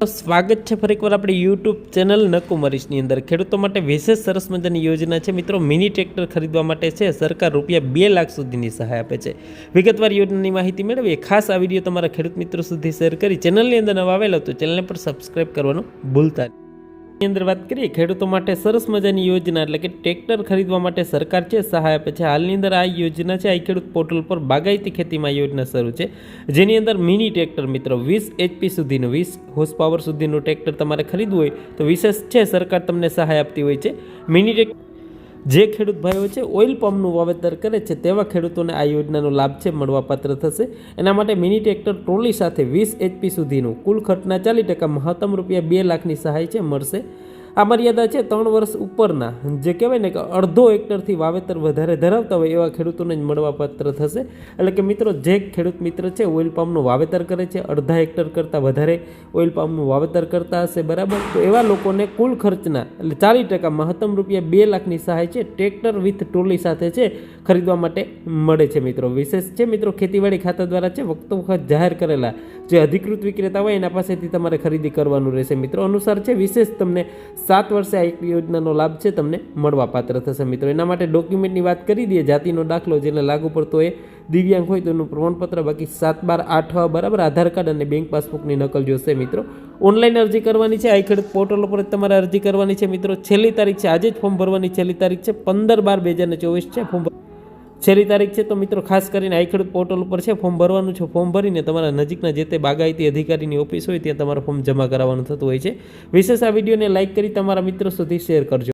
સ્વાગત છે ફરી એકવાર આપણી યુટ્યુબ ચેનલ નકુમરીશની અંદર ખેડૂતો માટે વિશેષ સરસ મજાની યોજના છે મિત્રો. મિની ટ્રેક્ટર ખરીદવા માટે છે સરકાર રૂપિયા 2 લાખ સુધીની સહાય આપે છે. વિગતવાર યોજનાની માહિતી મેળવીએ. ખાસ આ વિડીયો તમારા ખેડૂત મિત્રો સુધી શેર કરી ચેનલની અંદર નવા આવેલો તો ચેનલને પર સબસ્ક્રાઈબ કરવાનું ભૂલતા નહીં. ની અંદર વાત કરીએ ખેડૂતો માટે સરસ મજાની યોજના એટલે કે ટ્રેક્ટર ખરીદવા માટે સરકાર છે સહાય આપે છે. હાલની અંદર આ યોજના છે આઈ ખેડૂત પોર્ટલ પર બાગાયતી ખેતીમાં યોજના શરૂ છે, જેની અંદર મિની ટ્રેક્ટર મિત્રો 20 HP સુધીનું 20 હોર્સ પાવર સુધીનું ટ્રેક્ટર તમારે ખરીદવું હોય તો વિશેષ છે સરકાર તમને સહાય આપતી હોય છે. મિની ટ્રેક્ટર જે ખેડૂત ભાઈઓ છે ઓઇલ પંપનું વાવેતર કરે છે તેવા ખેડૂતોને આ યોજનાનો લાભ છે મળવાપાત્ર થશે. એના માટે મિની ટ્રેક્ટર ટ્રોલી સાથે 20 HP સુધીનું કુલ ખર્ચના 40% મહત્તમ રૂપિયા 2 લાખની સહાય છે મળશે. આ મર્યાદા છે 3 વર્ષ ઉપરના જે કહેવાય ને કે અડધો હેક્ટરથી વાવેતર વધારે ધરાવતા હોય એવા ખેડૂતોને જ મળવાપાત્ર થશે. એટલે કે મિત્રો જે ખેડૂત મિત્ર છે ઓઇલ પામનું વાવેતર કરે છે, અડધા હેક્ટર કરતાં વધારે ઓઇલ પામનું વાવેતર કરતા હશે બરાબર, તો એવા લોકોને કુલ ખર્ચના એટલે 40% મહત્તમ રૂપિયા 2 લાખની સહાય છે ટ્રેક્ટર વિથ ટ્રોલી સાથે છે ખરીદવા માટે મળે છે મિત્રો. વિશેષ છે મિત્રો ખેતીવાડી ખાતા દ્વારા છે વખત જાહેર કરેલા જે અધિકૃત વિક્રેતા હોય એના પાસેથી તમારે ખરીદી કરવાનું રહેશે મિત્રો. અનુસાર છે વિશેષ તમને 7 વર્ષે આ એક યોજનાનો લાભ છે તમને મળવાપાત્ર થશે મિત્રો. એના માટે ડોક્યુમેન્ટની વાત કરી દઈએ. જાતિનો દાખલો જેને લાગુ પડતો હોય, દિવ્યાંગ હોય તો એનું પ્રમાણપત્ર, બાકી 7, 12, 8 બરાબર, આધાર કાર્ડ અને બેંક પાસબુકની નકલ જોશે મિત્રો. ઓનલાઈન અરજી કરવાની છે આઈ ખેડૂત પોર્ટલ ઉપર તમારે અરજી કરવાની છે મિત્રો. છેલ્લી તારીખ છે આજે જ ફોર્મ ભરવાની છેલ્લી તારીખ છે 15/12/2024 છે ફોર્મ છેલ્લી તારીખ છે. તો મિત્રો ખાસ કરીને આઈ ખેડૂત પોર્ટલ ઉપર છે ફોર્મ ભરવાનું છે. ફોર્મ ભરીને તમારા નજીકના જે તે બાગાયતી અધિકારીની ઓફિસ હોય ત્યાં તમારે ફોર્મ જમા કરાવવાનું થતું હોય છે. વિશેષ આ વિડીયોને લાઇક કરી તમારા મિત્રો સુધી શેર કરજો.